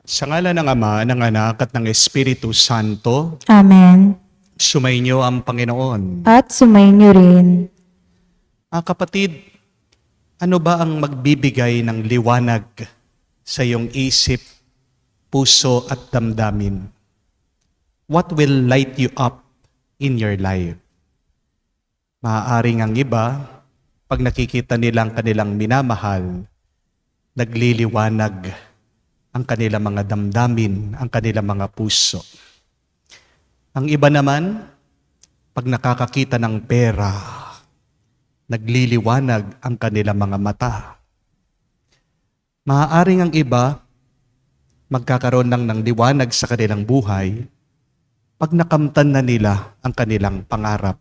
Sa ngalan ng Ama, ng Anak, at ng Espiritu Santo, Amen. sumainyo ang Panginoon. At sumainyo rin. Kapatid, ano ba ang magbibigay ng liwanag sa iyong isip, puso at damdamin? What will light you up in your life? Maaaring ang iba, pag nakikita nilang kanilang minamahal, nagliliwanag ang kanilang mga damdamin, ang kanilang mga puso. Ang iba naman, pag nakakakita ng pera, nagliliwanag ang kanilang mga mata. Maaaring ang iba, magkakaroon ng liwanag sa kanilang buhay, pag nakamtan na nila ang kanilang pangarap.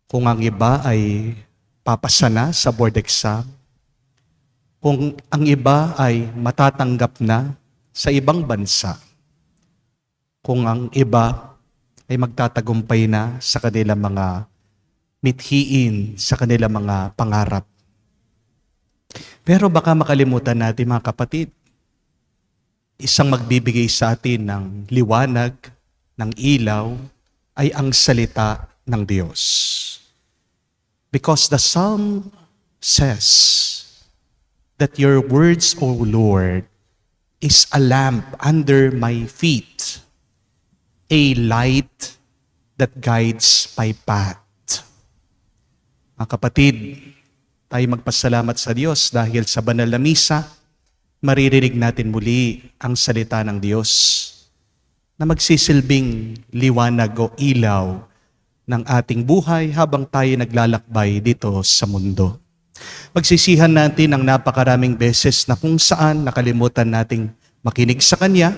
Kung ang iba ay papasa na sa board exam, kung ang iba ay matatanggap na sa ibang bansa, kung ang iba ay magtatagumpay na sa kanilang mga mithiin, sa kanilang mga pangarap. Pero baka makalimutan natin mga kapatid, isang magbibigay sa atin ng liwanag, ng ilaw, ay ang salita ng Diyos. Because the Psalm says that your words, O Lord, is a lamp under my feet, a light that guides my path. Mga kapatid, tayo magpasalamat sa Diyos dahil sa banal na misa, maririnig natin muli ang salita ng Diyos na magsisilbing liwanag o ilaw ng ating buhay habang tayo naglalakbay dito sa mundo. Pagsisihan natin ang napakaraming beses na kung saan nakalimutan nating makinig sa Kanya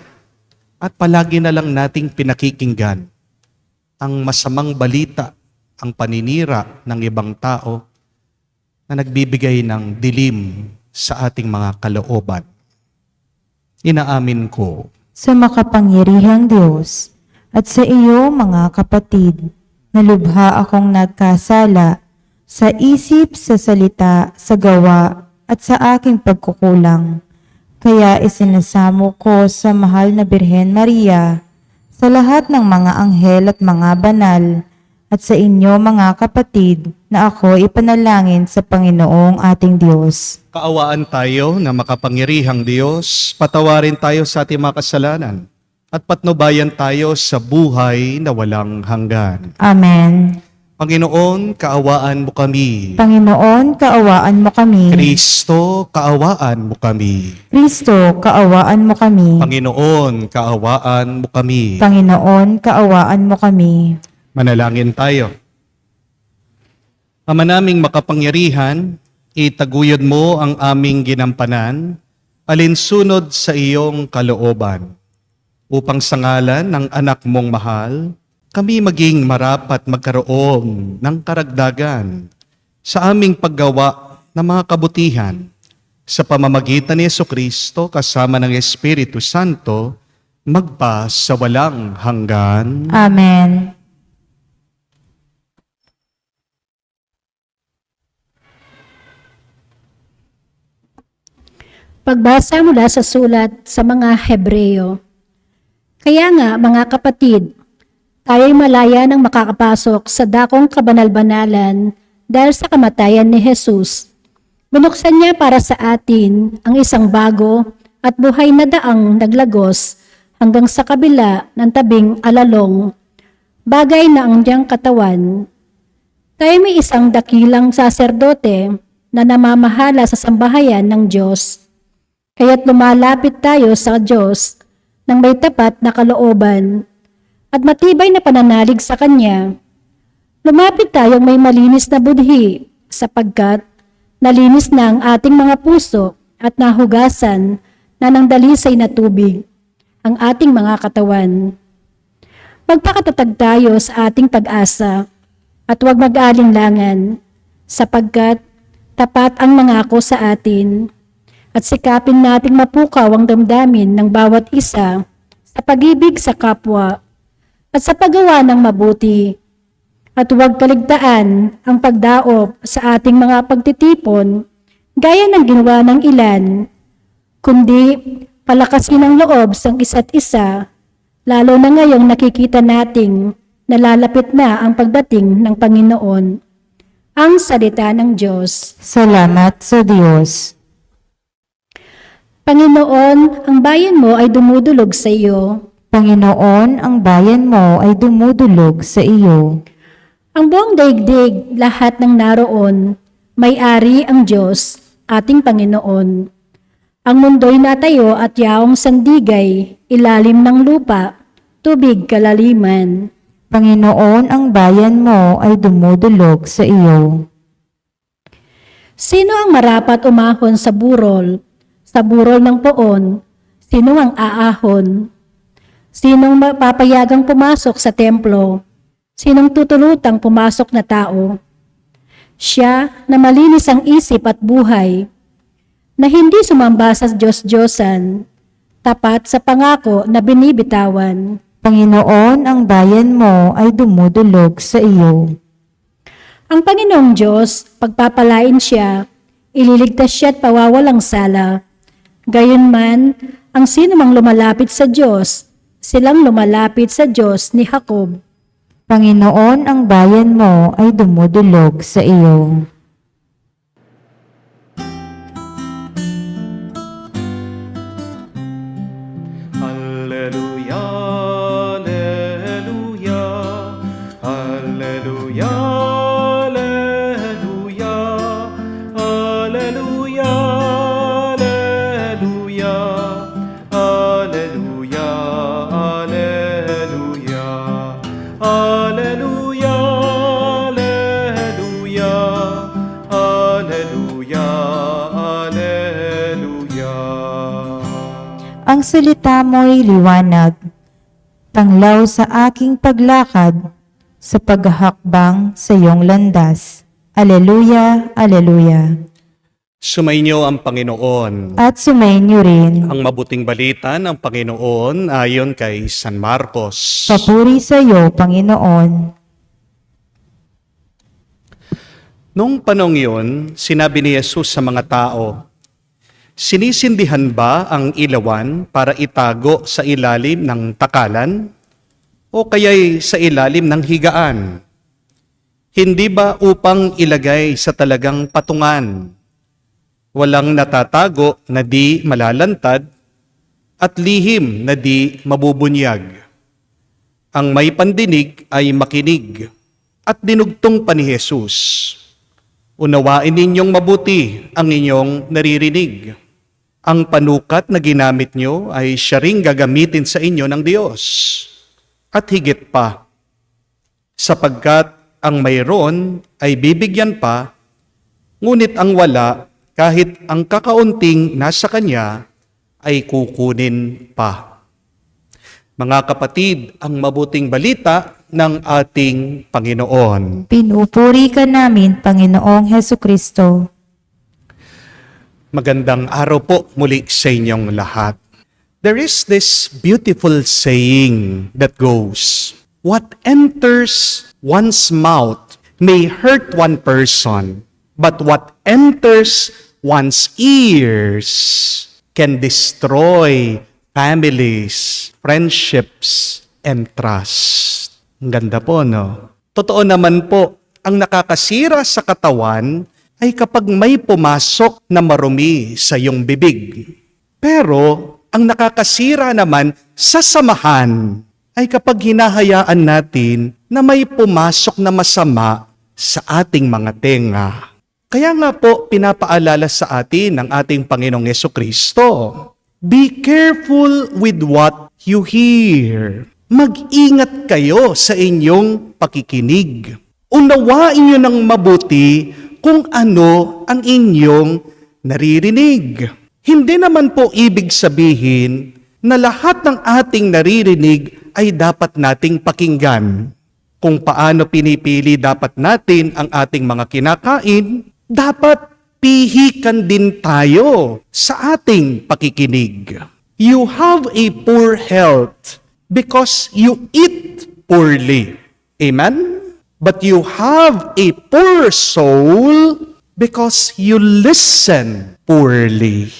at palagi na lang nating pinakikinggan ang masamang balita, ang paninira ng ibang tao na nagbibigay ng dilim sa ating mga kalooban. Inaamin ko Sa makapangyarihang Diyos at sa iyo mga kapatid, na lubha akong nagkasala sa isip, sa salita, sa gawa, at sa aking pagkukulang. Kaya isinasamo ko sa mahal na Birhen Maria, sa lahat ng mga anghel at mga banal, at sa inyo mga kapatid, na ako ipanalangin sa Panginoong ating Diyos. kaawaan tayo na makapangyarihang Diyos, patawarin tayo sa ating mga kasalanan, at patnubayan tayo sa buhay na walang hanggan. Amen. Panginoon, kaawaan mo kami. Panginoon, kaawaan mo kami. Kristo, kaawaan mo kami. Kristo, kaawaan mo kami. Panginoon, kaawaan mo kami. Panginoon, kaawaan mo kami. Manalangin tayo. Ama naming makapangyarihan, itaguyod mo ang aming ginampanan, alinsunod sa iyong kalooban, upang sa ngalan ng anak mong mahal, kami maging marapat magkaroon ng karagdagan sa aming paggawa ng mga kabutihan sa pamamagitan ni Jesucristo kasama ng Espiritu Santo, magpa sa walang hanggan. Amen. Pagbasa mula sa sulat sa mga Hebreyo. Kaya nga, mga kapatid, tayo'y malaya nang makakapasok sa dakong kabanal-banalan dahil sa kamatayan ni Jesus. Binuksan niya para sa atin ang isang bago at buhay na daang naglagos hanggang sa kabila ng tabing alalong, bagay na ang diyang katawan. Tayo may isang dakilang saserdote na namamahala sa sambahayan ng Diyos. Kaya't lumalapit tayo sa Diyos ng may tapat na kalooban at matibay na pananalig sa Kanya. Lumapit tayong may malinis na budhi sapagkat nalinis na ang ating mga puso at nahugasan na ng dalisay na tubig ang ating mga katawan. Magpakatatag tayo sa ating pag-asa at huwag mag-alinlangan sapagkat tapat ang mangako sa atin. At sikapin nating mapukaw ang damdamin ng bawat isa sa pag-ibig sa kapwa at sa paggawa ng mabuti. At huwag kaligtaan ang pagdaop sa ating mga pagtitipon gaya ng ginawa ng ilan, kundi palakasin ang loob sa isa't isa, lalo na ngayong nakikita nating nalalapit na ang pagdating ng Panginoon. Ang salita ng Diyos. Salamat sa Diyos. Panginoon, ang bayan mo ay dumudulog sa iyo. Panginoon, ang bayan mo ay dumudulog sa iyo. Ang buong daigdig, lahat ng naroon, may-ari ang Diyos, ating Panginoon. Ang mundo'y natayo at yaong sandigay, ilalim ng lupa, tubig kalaliman. Panginoon, ang bayan mo ay dumudulog sa iyo. Sino ang marapat umahon sa burol ng poon? Sino ang aahon? Sinong mapapayagang pumasok sa templo? Sinong tutulutang pumasok na tao? Siya na malinis ang isip at buhay, na hindi sumamba sa Diyos-Diyosan, tapat sa pangako na binibitawan. Panginoon, ang bayan mo ay dumudulog sa iyo. Ang Panginoong Diyos, pagpapalain siya, ililigtas siya at pawawalang sala. Gayunman, ang sino mang lumalapit sa Diyos, silang lumalapit sa Diyos ni Jacob. Panginoon, ang bayan mo ay dumudulog sa iyo. Alleluia, alleluia, alleluia, alleluia, alleluia, alleluia, alleluia, alleluia, alleluia, alleluia, alleluia, alleluia. Ang salita mo'y liwanag, tanglaw sa aking paglakad, sa paghahakbang sa iyong landas. Aleluya, aleluya. Sumainyo ang Panginoon. At sumainyo rin. Ang mabuting balita ng Panginoon ayon kay San Marcos. Papuri sa iyo, Panginoon. Noong panong yun, sinabi ni Jesus sa mga tao, "Sinisindihan ba ang ilawan para itago sa ilalim ng takalan? O kaya'y sa ilalim ng higaan? Hindi ba upang ilagay sa talagang patungan? Walang natatago na di malalantad at lihim na di mabubunyag. Ang may pandinig ay makinig." At dinugtong pa ni Jesus, "Unawain ninyong mabuti ang inyong naririnig. Ang panukat na ginamit nyo ay siya ring gagamitin sa inyo ng Diyos. At higit pa, sapagkat ang mayroon ay bibigyan pa, ngunit ang wala, kahit ang kakaunting nasa kanya, ay kukunin pa." Mga kapatid, ang mabuting balita ng ating Panginoon. Pinupuri ka namin, Panginoong Hesukristo. Magandang araw po muli sa inyong lahat. There is this beautiful saying that goes, "What enters one's mouth may hurt one person, but what enters one's ears can destroy families, friendships, and trust." Ang ganda po, no? Totoo naman po, ang nakakasira sa katawan ay kapag may pumasok na marumi sa iyong bibig. Pero ang nakakasira naman sa samahan ay kapag hinahayaan natin na may pumasok na masama sa ating mga tenga. Kaya nga po pinapaalala sa atin ng ating Panginoong Hesukristo, "Be careful with what you hear." Mag-ingat kayo sa inyong pakikinig. Unawain niyo ng mabuti kung ano ang inyong naririnig. Hindi naman po ibig sabihin na lahat ng ating naririnig ay dapat nating pakinggan. Kung paano pinipili dapat natin ang ating mga kinakain, dapat pihikan din tayo sa ating pakikinig. You have a poor health because you eat poorly. Amen? But you have a poor soul because you listen poorly.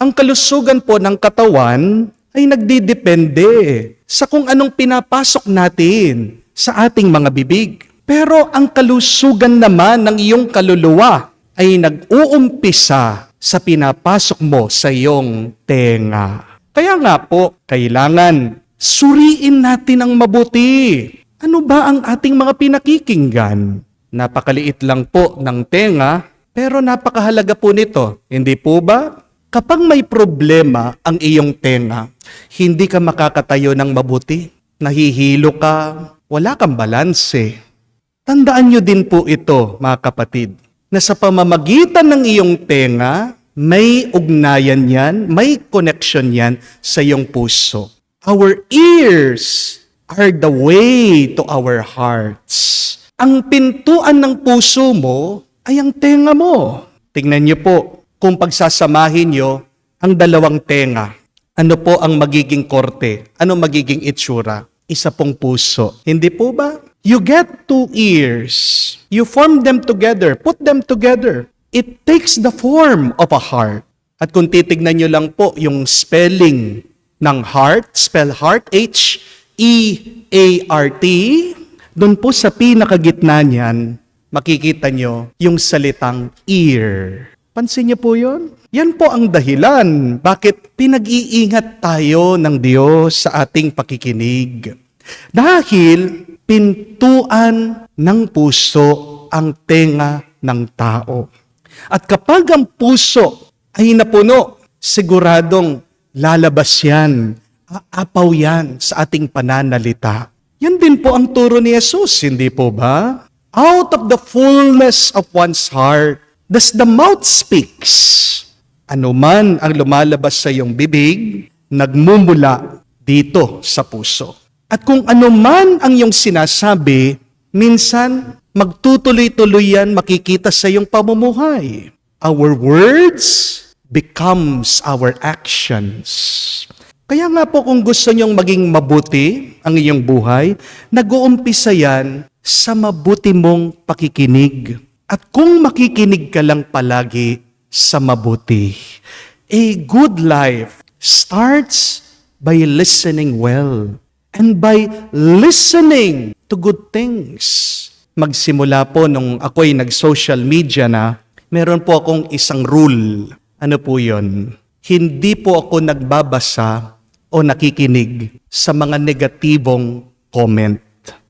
Ang kalusugan po ng katawan ay nagdidepende sa kung anong pinapasok natin sa ating mga bibig. Pero ang kalusugan naman ng iyong kaluluwa ay nag-uumpisa sa pinapasok mo sa iyong tenga. Kaya nga po, kailangan suriin natin ang mabuti. Ano ba ang ating mga pinakikinggan? Napakaliit lang po ng tenga, pero napakahalaga po nito. Hindi po ba? Kapag may problema ang iyong tenga, hindi ka makakatayo ng mabuti. Nahihilo ka, wala kang balanse. Tandaan nyo din po ito, mga kapatid, na sa pamamagitan ng iyong tenga, may ugnayan yan, may connection yan sa iyong puso. Our ears are the way to our hearts. Ang pintuan ng puso mo ay ang tenga mo. Tingnan niyo po, kung pagsasamahin niyo ang dalawang tenga, ano po ang magiging korte? Ano magiging itsura? Isa pong puso. Hindi po ba? You get two ears. You form them together. Put them together. It takes the form of a heart. At kung titignan nyo lang po yung spelling ng heart, spell heart, H-E-A-R-T, doon po sa pinakagitna niyan, makikita nyo yung salitang ear. Pansin niyo po yun? Yan po ang dahilan bakit pinag-iingat tayo ng Diyos sa ating pakikinig. Dahil pintuan ng puso ang tenga ng tao. At kapag ang puso ay napuno, siguradong lalabas yan, aapaw yan sa ating pananalita. Yan din po ang turo ni Jesus, hindi po ba? Out of the fullness of one's heart, does the mouth speaks. Ano man ang lumalabas sa iyong bibig, nagmumula dito sa puso. At kung ano man ang iyong sinasabi, minsan magtutuloy-tuloy yan makikita sa iyong pamumuhay. Our words becomes our actions. Kaya nga po kung gusto niyong maging mabuti ang iyong buhay, nag-uumpisa yan sa mabuti mong pakikinig. At kung makikinig ka lang palagi sa mabuti, a good life starts by listening well and by listening to good things. Magsimula po nung ako'y nag-social media na, meron po akong isang rule. Ano po yun? Hindi po ako nagbabasa o nakikinig sa mga negatibong comment.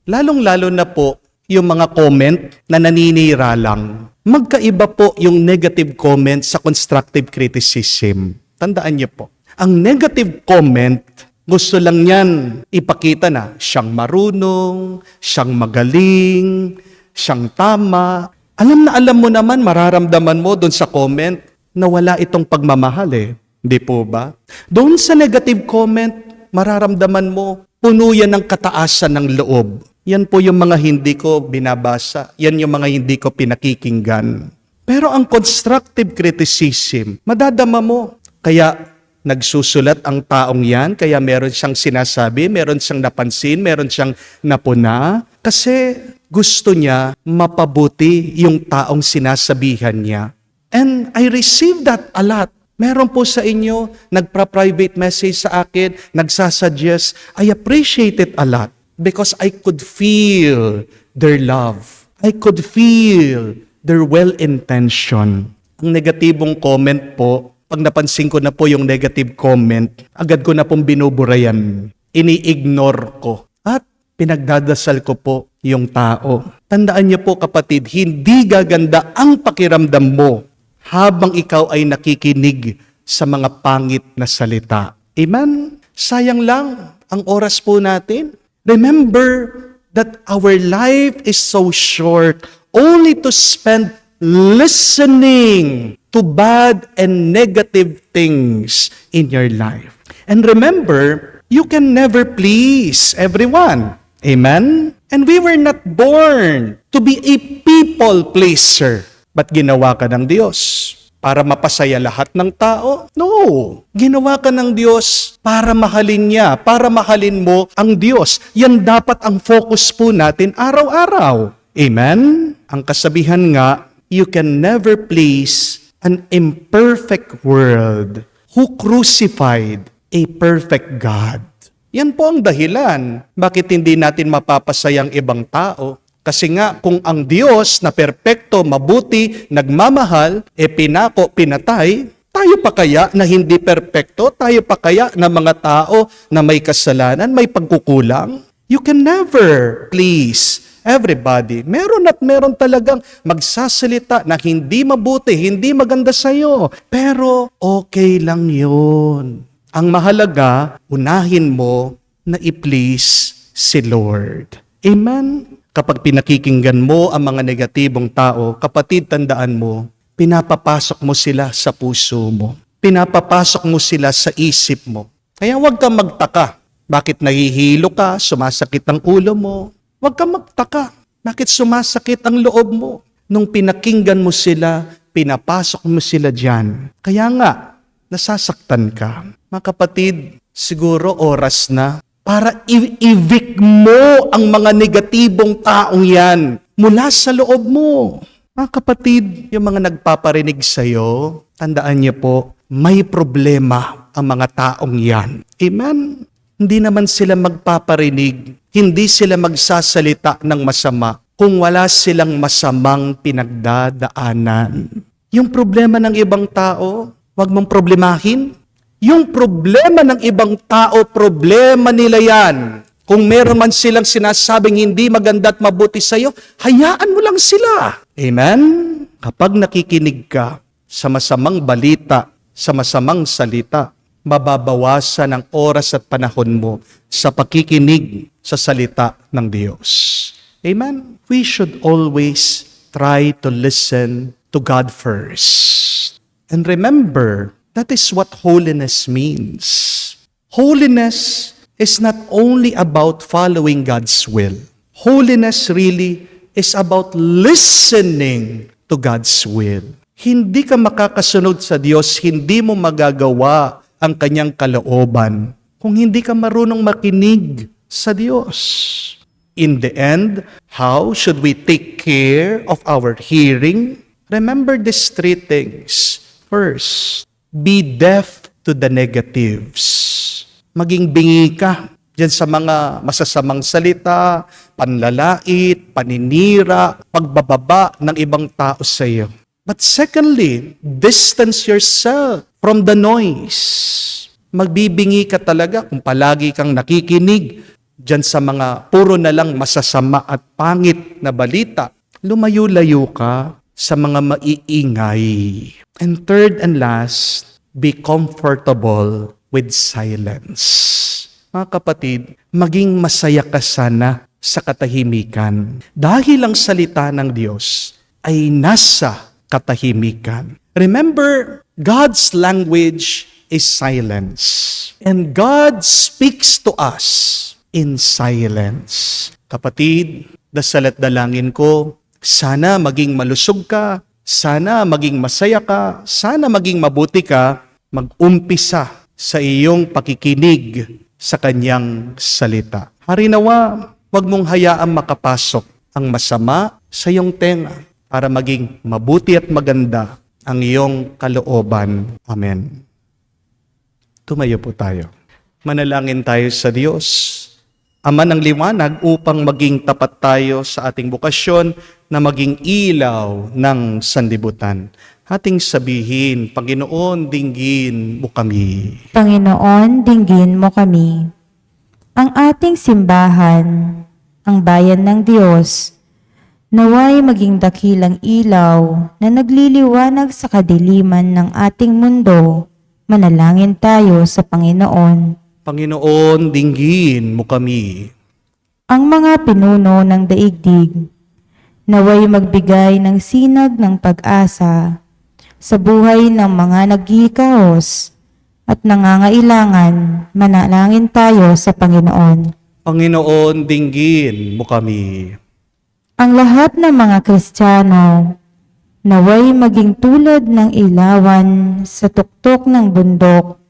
Lalong-lalo na po yung mga comment na naninira lang. Magkaiba po yung negative comment sa constructive criticism. Tandaan niyo po. Ang negative comment, gusto lang yan ipakita na siyang marunong, siyang magaling, siyang tama. Alam na alam mo naman, mararamdaman mo doon sa comment na wala itong pagmamahal eh. Hindi po ba? Doon sa negative comment, mararamdaman mo, puno yan ng kataasan ng loob. Yan po yung mga hindi ko binabasa. Yan yung mga hindi ko pinakikinggan. Pero ang constructive criticism, madadama mo. Kaya nagsusulat ang taong yan, kaya meron siyang sinasabi, meron siyang napansin, meron siyang napuna. Kasi gusto niya mapabuti yung taong sinasabihan niya. And I received that a lot. Meron po sa inyo, nagpa-private message sa akin, nagsasuggest. I appreciate it a lot because I could feel their love. I could feel their well-intention. Ang negatibong comment po, pag napansin ko na po yung negative comment, agad ko na pong binubura yan. Ini-ignore ko. At pinagdadasal ko po yung tao. Tandaan niyo po kapatid, hindi gaganda ang pakiramdam mo habang ikaw ay nakikinig sa mga pangit na salita. Amen? Sayang lang ang oras po natin. Remember that our life is so short only to spend listening to bad and negative things in your life. And remember, you can never please everyone. Amen? And we were not born to be a people pleaser. Ba't ginawa ka ng Diyos? Para mapasaya lahat ng tao? No. Ginawa ka ng Diyos para mahalin niya, para mahalin mo ang Diyos. Yan dapat ang focus po natin araw-araw. Amen? Ang kasabihan nga, you can never please an imperfect world. who crucified a perfect God. Yan po ang dahilan bakit hindi natin mapapasayang ibang tao. Kasi nga, kung ang Diyos na perpekto, mabuti, nagmamahal, pinako, pinatay, tayo pa kaya na hindi perpekto? Tayo pa kaya na mga tao na may kasalanan, may pagkukulang? You can never please everybody. Meron at meron talagang magsasalita na hindi mabuti, hindi maganda sa'yo. Pero okay lang yun. Ang mahalaga, unahin mo na i-please si Lord. Amen? Kapag pinakikinggan mo ang mga negatibong tao, kapatid, tandaan mo, pinapapasok mo sila sa puso mo. Pinapapasok mo sila sa isip mo. Kaya huwag kang magtaka. Bakit nahihilo ka? Sumasakit ang ulo mo. Huwag kang magtaka. Bakit sumasakit ang loob mo? Nung pinakinggan mo sila, pinapasok mo sila dyan. Kaya nga, nasasaktan ka. Mga kapatid, siguro oras na para i-evict mo ang mga negatibong taong yan mula sa loob mo. Mga kapatid, yung mga nagpaparinig sa'yo, tandaan niyo po, may problema ang mga taong yan. Amen? Hindi naman sila magpaparinig, hindi sila magsasalita ng masama kung wala silang masamang pinagdadaanan. Yung problema ng ibang tao, wag mong problemahin. Yung problema ng ibang tao, problema nila yan. Kung meron man silang sinasabing hindi maganda at mabuti sa'yo, hayaan mo lang sila. Amen? Kapag nakikinig ka sa masamang balita, sa masamang salita, mababawasan ang oras at panahon mo sa pakikinig sa salita ng Diyos. Amen? We should always try to listen to God first. And remember, that is what holiness means. Holiness is not only about following God's will. Holiness really is about listening to God's will. Hindi ka makakasunod sa Diyos, hindi mo magagawa ang kanyang kalooban kung hindi ka marunong makinig sa Diyos. In the end, how should we take care of our hearing? Remember these three things. First, be deaf to the negatives. Maging bingi ka diyan sa mga masasamang salita, panlalait, paninira, pagbababa ng ibang tao sa iyo. But secondly, distance yourself from the noise. Magbibingi ka talaga kung palagi kang nakikinig diyan sa mga puro na lang masasama at pangit na balita. Lumayo-layo ka sa mga maiingay. And third and last, be comfortable with silence. Mga kapatid, maging masaya ka sana sa katahimikan. Dahil ang salita ng Diyos ay nasa katahimikan. Remember, God's language is silence. And God speaks to us in silence. Kapatid, dasal at dalangin ko, sana maging malusog ka, sana maging masaya ka, sana maging mabuti ka, mag-umpisa sa iyong pakikinig sa kanyang salita. Harinawa, wag mong hayaang makapasok ang masama sa iyong tenga para maging mabuti at maganda ang iyong kalooban. Amen. Tumayo po tayo. Manalangin tayo sa Diyos, Ama ng liwanag, upang maging tapat tayo sa ating bukasyon na maging ilaw ng sanlibutan. Ating sabihin, Panginoon, dinggin mo kami. Panginoon, dinggin mo kami. Ang ating simbahan, ang bayan ng Diyos, naway maging dakilang ilaw na nagliliwanag sa kadiliman ng ating mundo. Manalangin tayo sa Panginoon. Panginoon, dinggin mo kami. Ang mga pinuno ng daigdig, naway magbigay ng sinag ng pag-asa sa buhay ng mga naghihikaos at nangangailangan. Manalangin tayo sa Panginoon. Panginoon, dinggin mo kami. Ang lahat ng mga Kristiyano, naway maging tulad ng ilawan sa tuktok ng bundok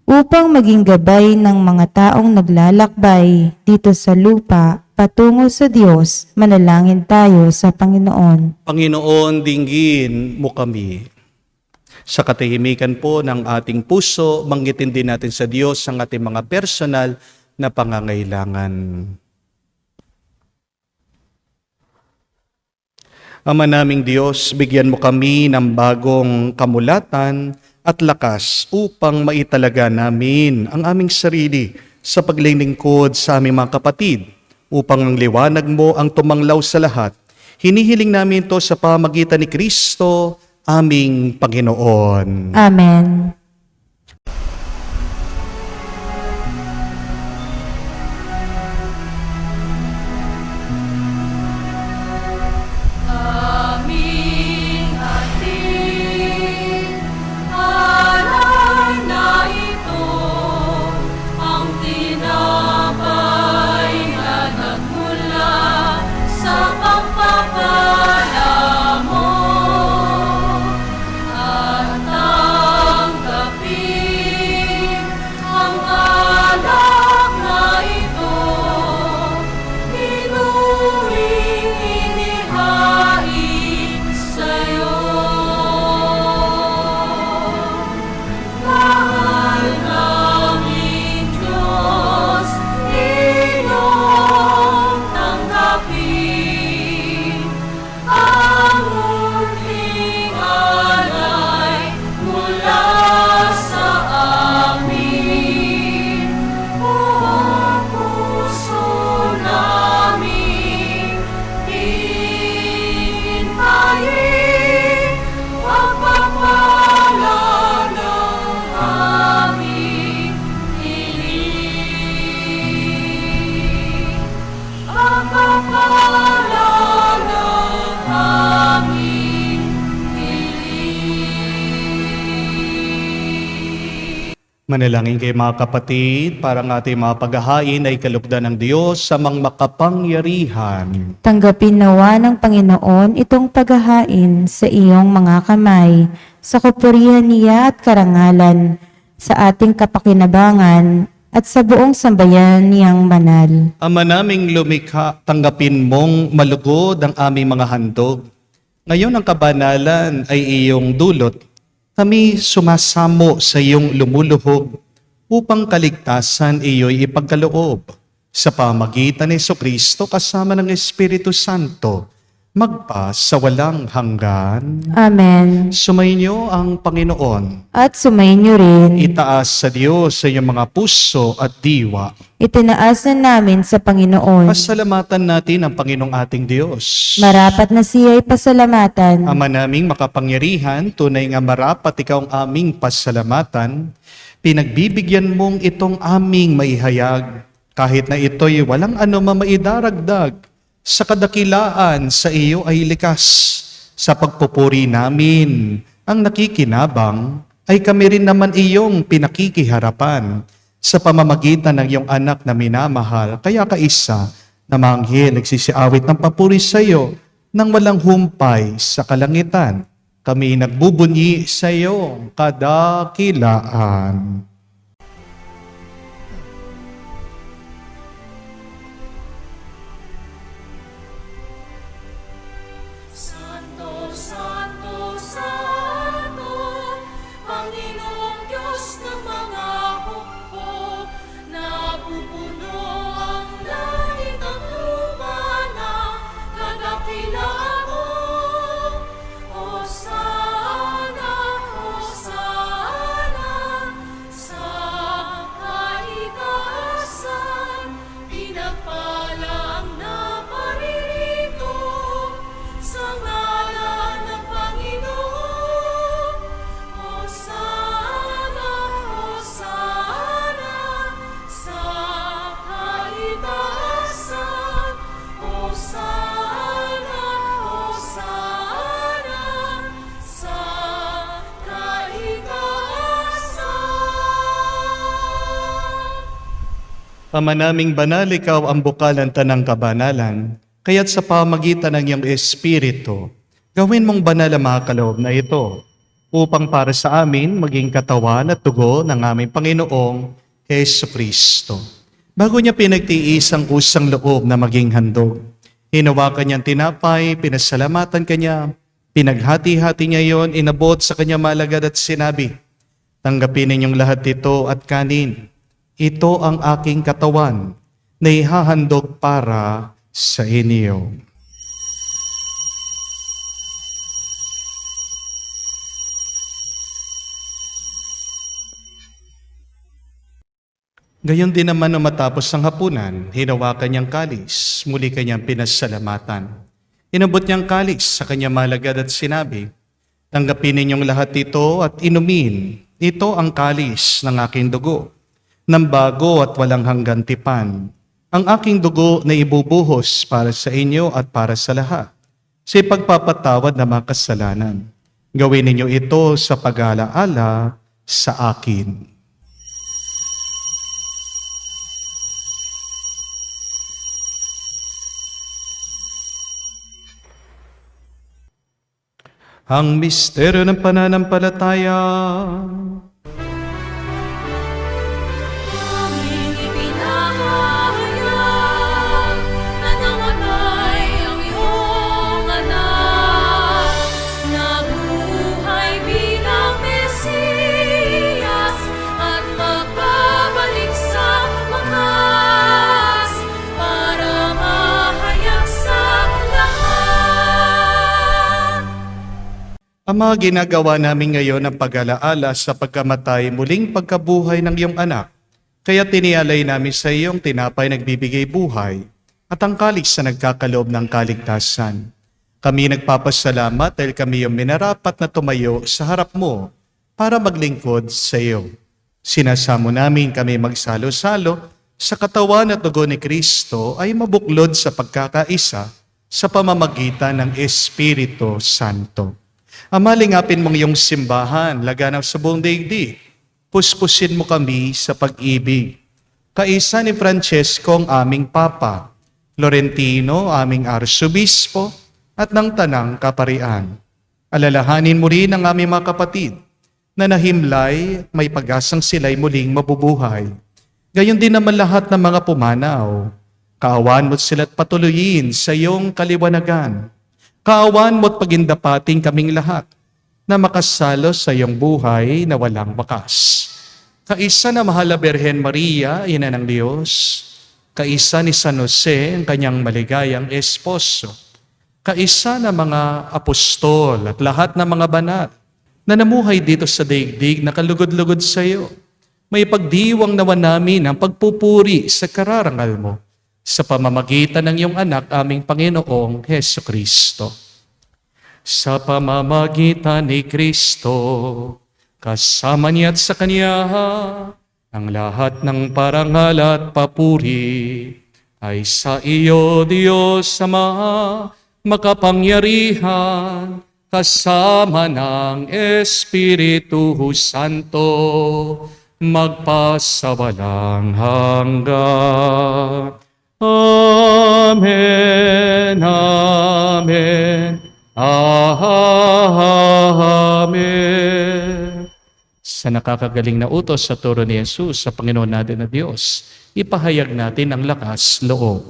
upang maging gabay ng mga taong naglalakbay dito sa lupa patungo sa Diyos. Manalangin tayo sa Panginoon. Panginoon, dinggin mo kami. Sa katahimikan po ng ating puso, banggitin din natin sa Diyos ang ating mga personal na pangangailangan. Ama naming Diyos, bigyan mo kami ng bagong kamulatan at lakas upang maitalaga namin ang aming sarili sa paglilingkod sa aming mga kapatid, upang ang liwanag mo ang tumanglaw sa lahat. Hinihiling namin ito sa pamagitan ni Kristo, aming Panginoon. Amen. Aming ating alay na ito, ang tinapay na nagmula sa pagpapala mo. At tanggapin ang alak na ito, inuwing inihain sa'yo. Mahal naming Diyos, iyong tanggapin ang munting alay mula sa amin. Buong puso namin hintayin pagpapala ng aming hiling. Pagpapala ng aming hiling. Manalangin kayo mga kapatid, para ang ating mga paghahain ay kalugdan ng Diyos sa mga makapangyarihan. Tanggapin nawa ng Panginoon itong paghahain sa iyong mga kamay, sa kapurihan niya at karangalan, sa ating kapakinabangan, at sa buong sambayan niyang banal. Ama naming lumikha, tanggapin mong malugod ang aming mga handog. Ngayon ang kabanalan ay iyong dulot. Kami sumasamo sa iyong lumuluhog upang kaligtasan iyo'y ipagkaloob. Sa pamagitan ni Jesucristo kasama ng Espiritu Santo, magpa sa walang hanggan. Amen. Sumainyo ang Panginoon. At sumayin niyo rin. Itaas sa Diyos sa inyong mga puso at diwa. Itinaas na namin sa Panginoon. Pasalamatan natin ang Panginoong ating Diyos. Marapat na siya'y pasalamatan. Ama naming makapangyarihan, tunay nga marapat ikaw ang aming pasalamatan. Pinagbibigyan mong itong aming maihayag, kahit na ito'y walang anumang maidaragdag. Sa kadakilaan sa iyo ay likas. Sa pagpupuri namin, ang nakikinabang ay kami rin naman iyong pinakikiharapan sa pamamagitan ng iyong anak na minamahal. Kaya kaisa na manghel nagsisiawit ng papuri sa iyo nang walang humpay sa kalangitan. Kami nagbubunyi sa iyong kadakilaan. Santo, Santo, Santo, Panginoong Diyos ng mga hukbo, napupuno ang langit at lupa ng kadakilaan mo. Hosana, Hosana, sa kaitaasan, pinagpala ang naparirito sa ngalan ng Panginoon. Hosana, Hosana, sa kaitaasan. Hosana, Hosana, sa kaitaasan. Ama naming banal, ikaw ang bukal ng tanang kabanalan, kaya't sa pamagitan ng iyong Espiritu, gawin mong banal ang mga kaloob na ito, upang para sa amin maging katawan at dugo ng aming Panginoong Jesucristo. Bago niya pinagtiis ang kusang loob na maging handog, hinawakan niyang tinapay, pinasalamatan kanya, Pinaghati-hati niya yon, inabot sa kanya malagad at sinabi, tanggapin ninyong lahat ito at kanin. Ito ang aking katawan na ihahandog para sa inyo. Gayon din naman nung matapos ang hapunan, hinawakan niyang kalis, muli kanyang pinasalamatan. Inabot niyang kalis sa kanyang malagad at sinabi, tanggapin ninyong lahat ito at inumin. Ito ang kalis ng aking dugo, ng bago at walang hanggang tipan. Ang aking dugo na ibubuhos para sa inyo at para sa lahat, sa pagpapatawad ng mga kasalanan. Gawin ninyo ito sa pag-alaala sa akin. Ang misteryo ng pananampalataya. Aming ipinahayag na namatay ang iyong anak, nabuhay bilang Mesiyas at magbabalik sa wakas para mahayag sa lahat. Ang mga ginagawa namin ngayon ang pag-alaala sa pagkamatay muling pagkabuhay ng iyong anak. Kaya tinialay namin sa iyong tinapay nagbibigay buhay at ang kalis na nagkakaloob ng kaligtasan. Kami nagpapasalamat dahil kami yung minarapat na tumayo sa harap mo para maglingkod sa iyo. Sinasamo namin kami magsalo-salo sa katawan at dugo ni Kristo ay mabuklod sa pagkakaisa sa pamamagitan ng Espiritu Santo. Amalingapin mong iyong simbahan, laganap sa buong daigdig. Puspusin mo kami sa pag-ibig. Kaisa ni Francesco ang aming Papa, Florentino aming Arsobispo, at ng Tanang Kaparian. Alalahanin mo rin ang aming mga kapatid na nahimlay, may pag-asang sila'y muling mabubuhay. Gayon din naman lahat ng mga pumanaw. Kaawan mo't sila't patuloyin sa iyong kaliwanagan. Kaawan mo't pagindapating kaming lahat na makasalo sa iyong buhay na walang wakas. Kaisa na mahal na Birhen Maria, Ina ng Diyos, kaisa ni San Jose, ang kanyang maligayang esposo, kaisa na mga apostol at lahat ng mga banal na namuhay dito sa daigdig na kalugod-lugod sa iyo. May pagdiwang nawa namin ang pagpupuri sa kararangal mo sa pamamagitan ng iyong anak, aming Panginoong Heso Kristo. Sa pamamagitan ni Kristo, kasama niya at sa Kanya, ang lahat ng parangal at papuri ay sa iyo, Diyos Ama, makapangyarihan, kasama ng Espiritu Santo, magpasawalang hanggan. Amen, amen, amen. Sa nakakagaling na utos sa turo ni Jesus sa Panginoon natin na Diyos, ipahayag natin ang lakas loob.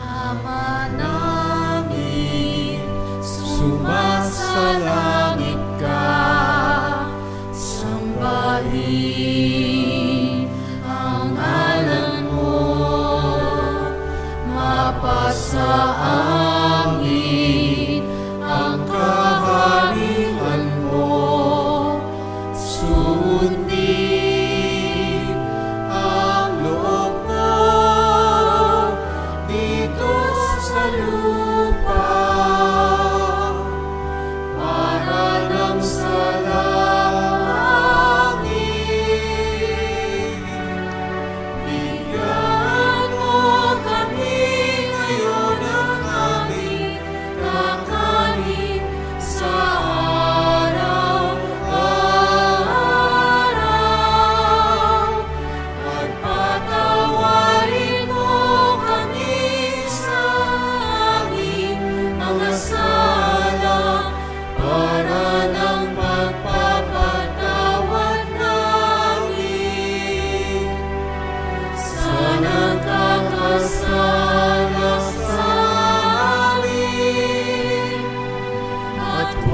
Ama namin, sumasalangit ka, sambahin ang ngalan mo, mapasa amin ang kaharian mo, sundin ang loob mo dito sa lupa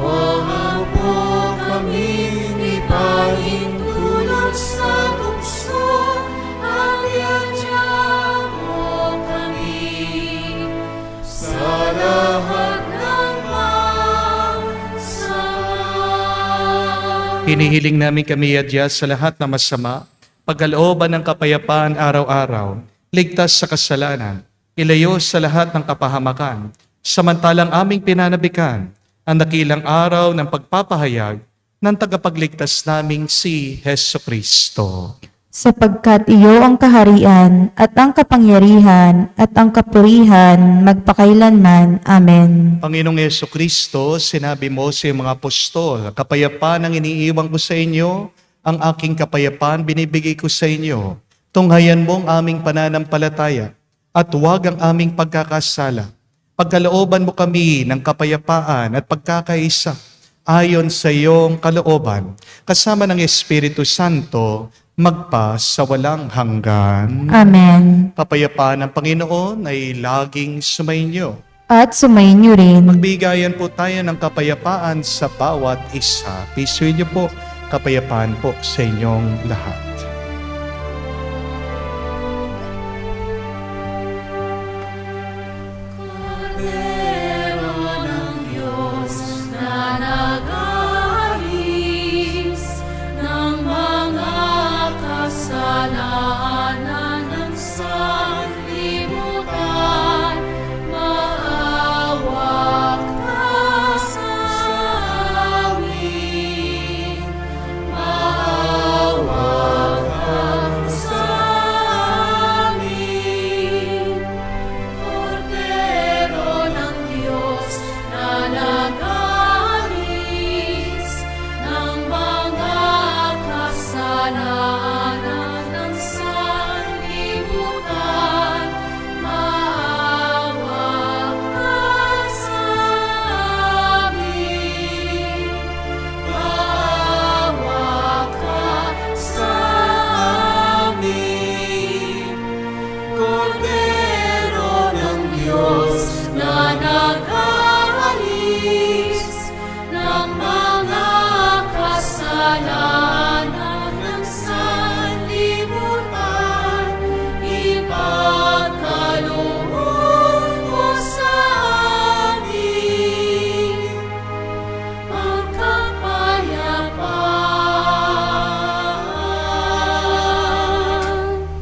Huwag mo kaming ipahintulot sa tukso at iadya mo kami sa lahat ng masama. Hinihiling namin kami adya sa lahat na masama, pagkalooban ng kapayapaan araw-araw, ligtas sa kasalanan, ilayo sa lahat ng kapahamakan, samantalang aming pinanabikan ang dakilang araw ng pagpapahayag ng tagapagligtas naming si Heso Kristo. Sapagkat iyo ang kaharian at ang kapangyarihan at ang kapurihan magpakailanman. Amen. Panginoong Heso Kristo, sinabi mo sa iyong mga apostol, kapayapaan ang iniiwan ko sa inyo, ang aking kapayapaan binibigay ko sa inyo. Tunghayan mo ang aming pananampalataya at huwag ang aming pagkakasala. Pagkalooban mo kami ng kapayapaan at pagkakaisa ayon sa iyong kalooban, kasama ng Espiritu Santo, magpa sa walang hanggan. Amen. Kapayapaan ng Panginoon ay laging sumainyo. At sumainyo rin. Magbigayan po tayo ng kapayapaan sa bawat isa. Pisuin niyo po, kapayapaan po sa inyong lahat. Kordero ng Diyos na nag-aalis ng mga kasalanan ng sanlibutan, maawa ka sa amin. Maawa ka sa amin. Kordero ng Diyos na nag-aalis ng mga kasalanan ng sanlibutan, maawa ka sa amin. Maawa ka sa amin. Kordero ng Diyos na nag-aalis ng mga kasalanan ng sanlibutan, ipagkaloob mo sa amin ang kapayapaan.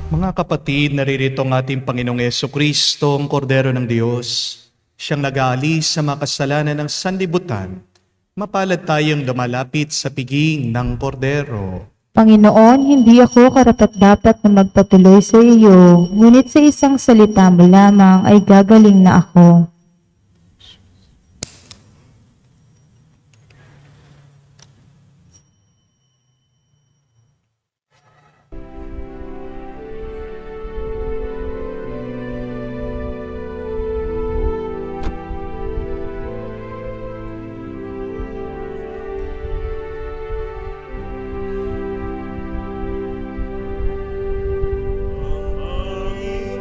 Mga kapatid, naririto ang ating Panginoong Jesucristo, ang Kordero ng Diyos. Siyang nag-aalis sa mga kasalanan ng sanlibutan. Mapalad tayong lumalapit sa piging ng Kordero. Panginoon, hindi ako karapat-dapat na magpatuloy sa iyo, ngunit sa isang salita mo lamang ay gagaling na ako. Panginoon, ang aming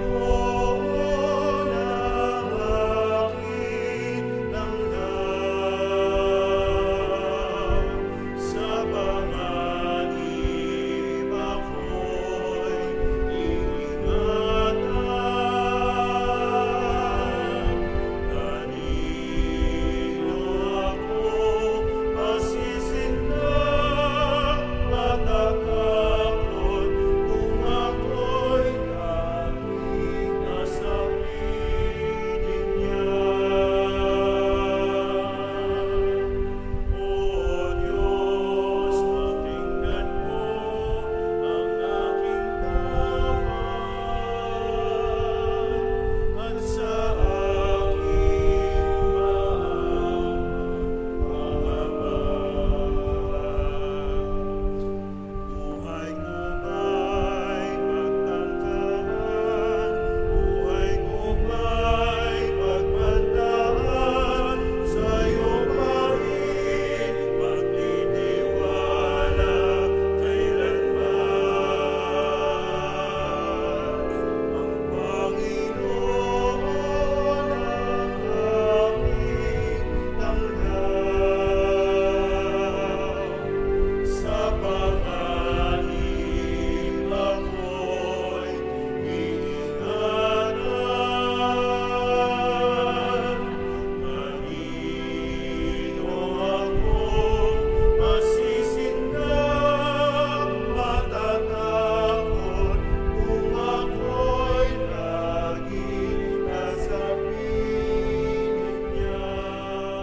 panalangin.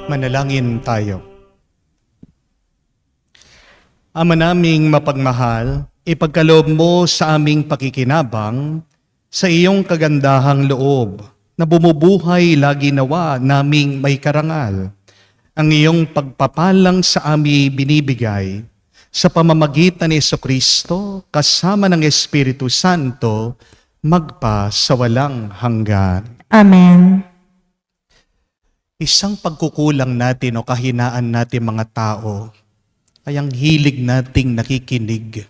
Manalangin tayo. Ama naming mapagmahal, ipagkaloob mo sa aming pakikinabang sa iyong kagandahang loob na bumubuhay lagi nawa naming may karangal. Ang iyong pagpapalang sa amin binibigay sa pamamagitan ni Jesucristo kasama ng Espiritu Santo magpa sa walang hanggan. Amen. Isang pagkukulang natin o kahinaan natin mga tao ay ang hilig nating nakikinig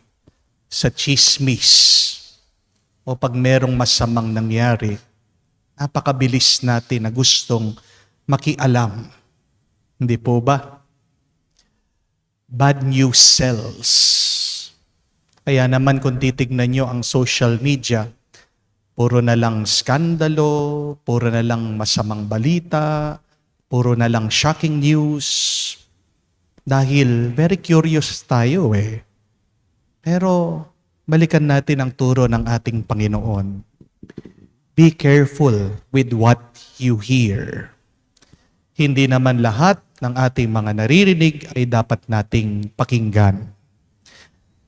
sa chismis o pag merong masamang nangyari, napakabilis natin na gustong makialam. Hindi po ba? Bad news sells. Kaya naman kung titignan nyo ang social media, puro na lang skandalo, puro na lang masamang balita, puro na lang shocking news. Dahil very curious tayo eh. Pero balikan natin ang turo ng ating Panginoon. Be careful with what you hear. Hindi naman lahat ng ating mga naririnig ay dapat nating pakinggan.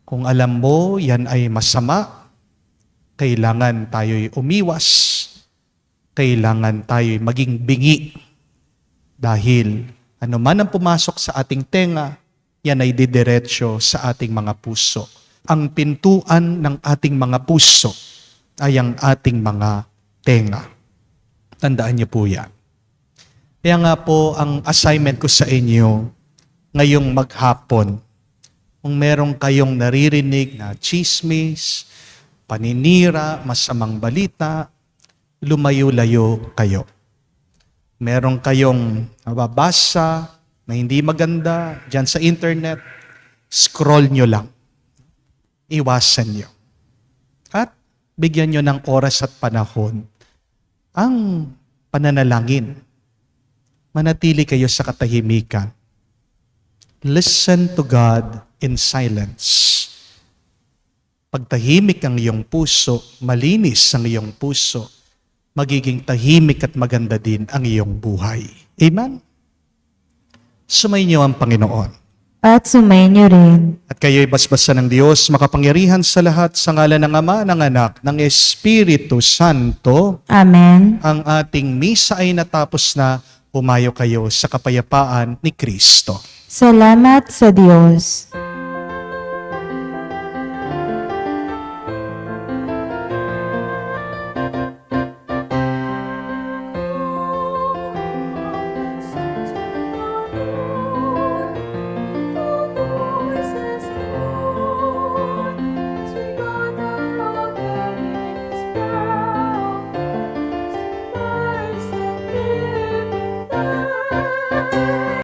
Kung alam mo yan ay masama, kailangan tayo'y umiwas. Kailangan tayo'y maging bingi. Dahil ano man ang pumasok sa ating tenga, yan ay didiretso sa ating mga puso. Ang pintuan ng ating mga puso ay ang ating mga tenga. Tandaan niyo po yan. Kaya nga po, ang assignment ko sa inyo ngayong maghapon, kung meron kayong naririnig na chismis, paninira, masamang balita, lumayo-layo kayo. Meron kayong mababasa na hindi maganda dyan sa internet, scroll nyo lang. Iwasan nyo. At bigyan nyo ng oras at panahon ang pananalangin. Manatili kayo sa katahimikan. Listen to God in silence. Pagtahimik ang iyong puso, malinis ang iyong puso, magiging tahimik at maganda din ang iyong buhay. Amen? Sumayin niyo ang Panginoon. At sumayin niyo rin. At kayo'y basbasan ng Diyos, makapangyarihan sa lahat, sa ngalan ng Ama, ng Anak, ng Espiritu Santo. Amen. Ang ating misa ay natapos na. Pumayo kayo sa kapayapaan ni Kristo. Salamat sa Diyos.